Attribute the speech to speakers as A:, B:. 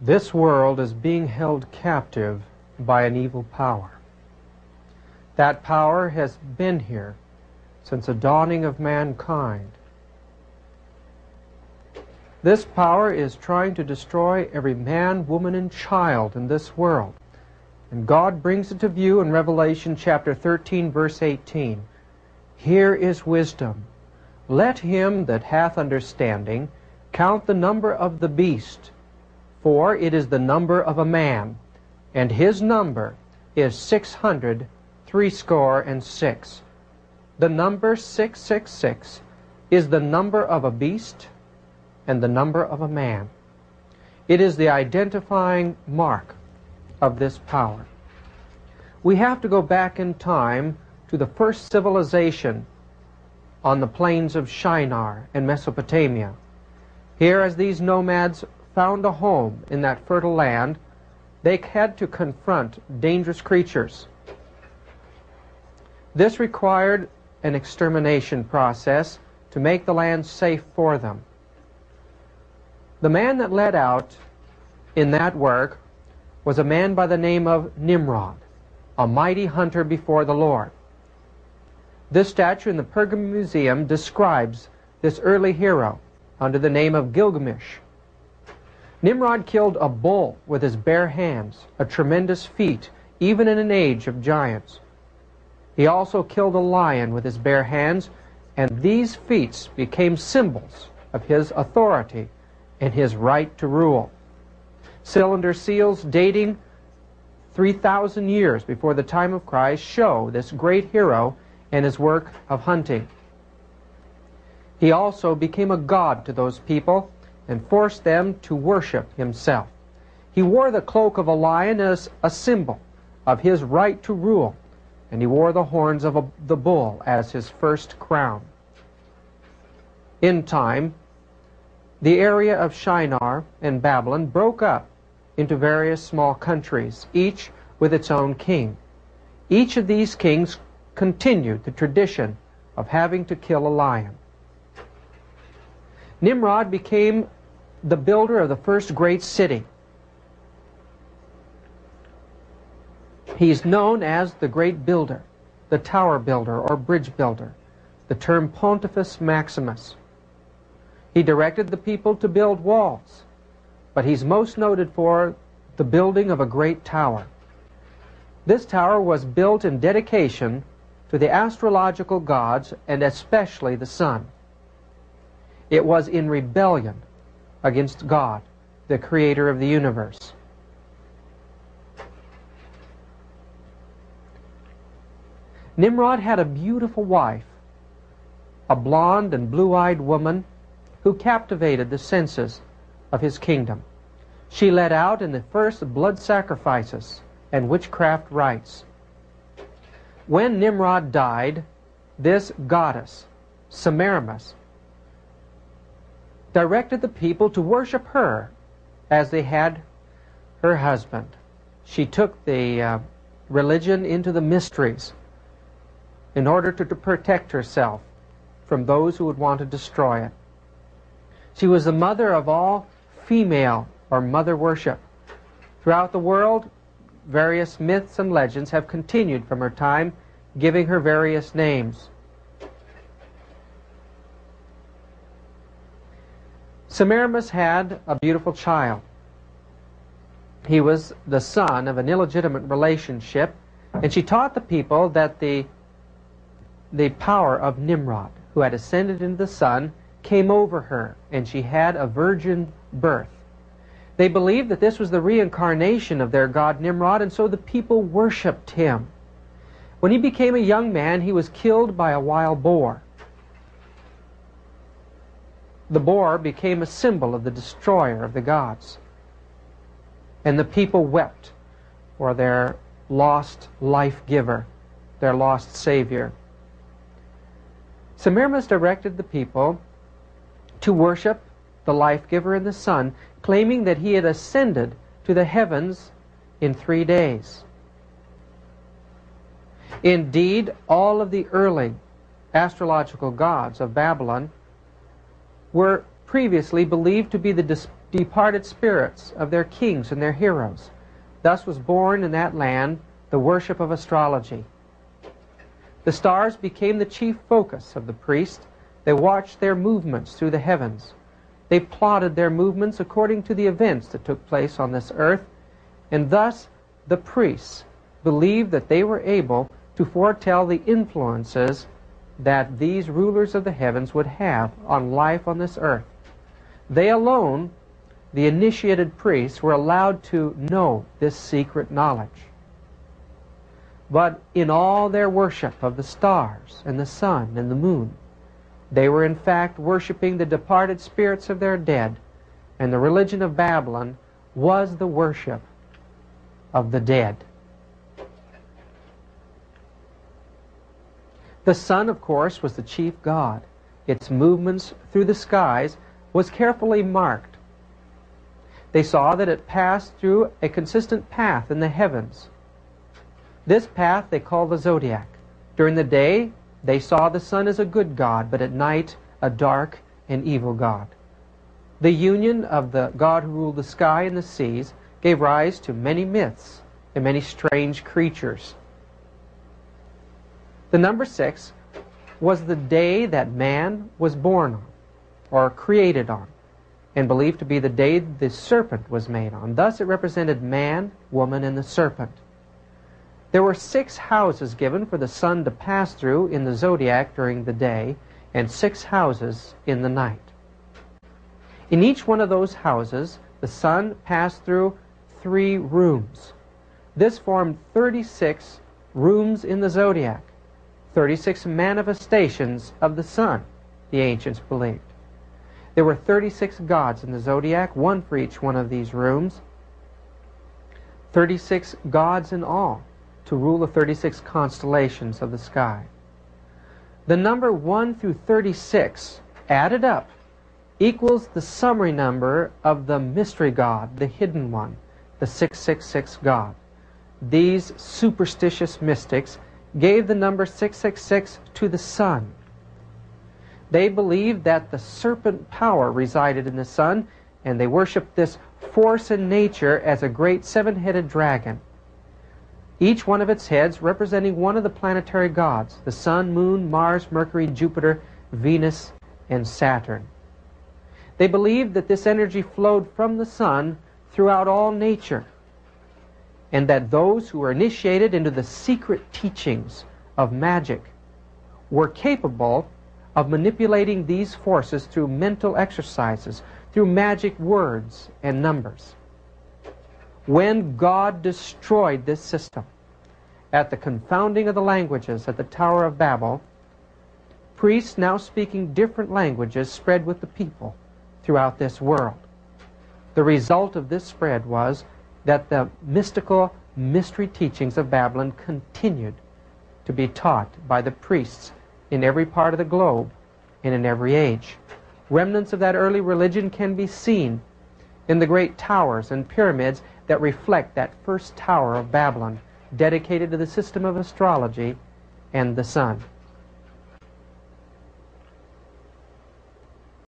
A: This world is being held captive by an evil power. That power has been here since the dawning of mankind. This power is trying to destroy every man, woman, and child in this world. And God brings it to view in Revelation chapter 13, verse 18. Here is wisdom. Let him that hath understanding count the number of the beast, for it is the number of a man, and his number is 666. The number 666 is the number of a beast and the number of a man. It is the identifying mark of this power. We have to go back in time to the first civilization on the plains of Shinar in Mesopotamia. Here, as these nomads found a home in that fertile land, they had to confront dangerous creatures. This required an extermination process to make the land safe for them. The man that led out in that work was a man by the name of Nimrod, a mighty hunter before the Lord. This statue in the Pergamum Museum describes this early hero under the name of Gilgamesh. Nimrod killed a bull with his bare hands, a tremendous feat, even in an age of giants. He also killed a lion with his bare hands, and these feats became symbols of his authority and his right to rule. Cylinder seals dating 3,000 years before the time of Christ show this great hero and his work of hunting. He also became a god to those people and forced them to worship himself. He wore the cloak of a lion as a symbol of his right to rule, and he wore the horns of the bull as his first crown. In time, the area of Shinar and Babylon broke up into various small countries, each with its own king. Each of these kings continued the tradition of having to kill a lion. Nimrod became the builder of the first great city. He's known as the great builder, the tower builder or bridge builder, the term Pontifex Maximus. He directed the people to build walls, but he's most noted for the building of a great tower. This tower was built in dedication to the astrological gods and especially the sun. It was in rebellion against God, the creator of the universe. Nimrod had a beautiful wife, a blonde and blue-eyed woman who captivated the senses of his kingdom. She led out in the first blood sacrifices and witchcraft rites. When Nimrod died, this goddess, Semiramis, directed the people to worship her as they had her husband. She took the religion into the mysteries in order to protect herself from those who would want to destroy it. She was the mother of all female or mother worship. Throughout the world, various myths and legends have continued from her time, giving her various names. Semiramis had a beautiful child. He was the son of an illegitimate relationship, and she taught the people that the power of Nimrod, who had ascended into the sun, came over her, and she had a virgin birth. They believed that this was the reincarnation of their god Nimrod, and so the people worshipped him. When he became a young man, he was killed by a wild boar. The boar became a symbol of the destroyer of the gods. And the people wept for their lost life-giver, their lost savior. Semiramis directed the people to worship the life-giver in the sun, claiming that he had ascended to the heavens in 3 days. Indeed, all of the early astrological gods of Babylon were previously believed to be the departed spirits of their kings and their heroes. Thus was born in that land the worship of astrology. The stars became the chief focus of the priest. They watched their movements through the heavens. They plotted their movements according to the events that took place on this earth, and thus the priests believed that they were able to foretell the influences that these rulers of the heavens would have on life on this earth. They alone, the initiated priests, were allowed to know this secret knowledge. But in all their worship of the stars and the sun and the moon, they were in fact worshiping the departed spirits of their dead, and the religion of Babylon was the worship of the dead. The sun, of course, was the chief god. Its movements through the skies was carefully marked. They saw that it passed through a consistent path in the heavens. This path they called the zodiac. During the day, they saw the sun as a good god, but at night, a dark and evil god. The union of the god who ruled the sky and the seas gave rise to many myths and many strange creatures. The number 6 was the day that man was born on, or created on, and believed to be the day the serpent was made on. Thus it represented man, woman, and the serpent. There were 6 houses given for the sun to pass through in the zodiac during the day, and 6 houses in the night. In each one of those houses, the sun passed through 3 rooms. This formed 36 rooms in the zodiac, 36 manifestations of the sun, the ancients believed. There were 36 gods in the zodiac, one for each one of these rooms. 36 gods in all to rule the 36 constellations of the sky. The number 1 through 36 added up equals the summary number of the mystery god, the hidden one, the 666 god. These superstitious mystics gave the number 666 to the sun. They believed that the serpent power resided in the sun, and they worshipped this force in nature as a great 7-headed dragon, each one of its heads representing one of the planetary gods, the sun, moon, Mars, Mercury, Jupiter, Venus, and Saturn. They believed that this energy flowed from the sun throughout all nature, and that those who were initiated into the secret teachings of magic were capable of manipulating these forces through mental exercises, through magic words and numbers. When God destroyed this system at the confounding of the languages at the Tower of Babel, priests now speaking different languages spread with the people throughout this world. The result of this spread was that the mystical mystery teachings of Babylon continued to be taught by the priests in every part of the globe and in every age. Remnants of that early religion can be seen in the great towers and pyramids that reflect that first tower of Babylon, dedicated to the system of astrology and the sun.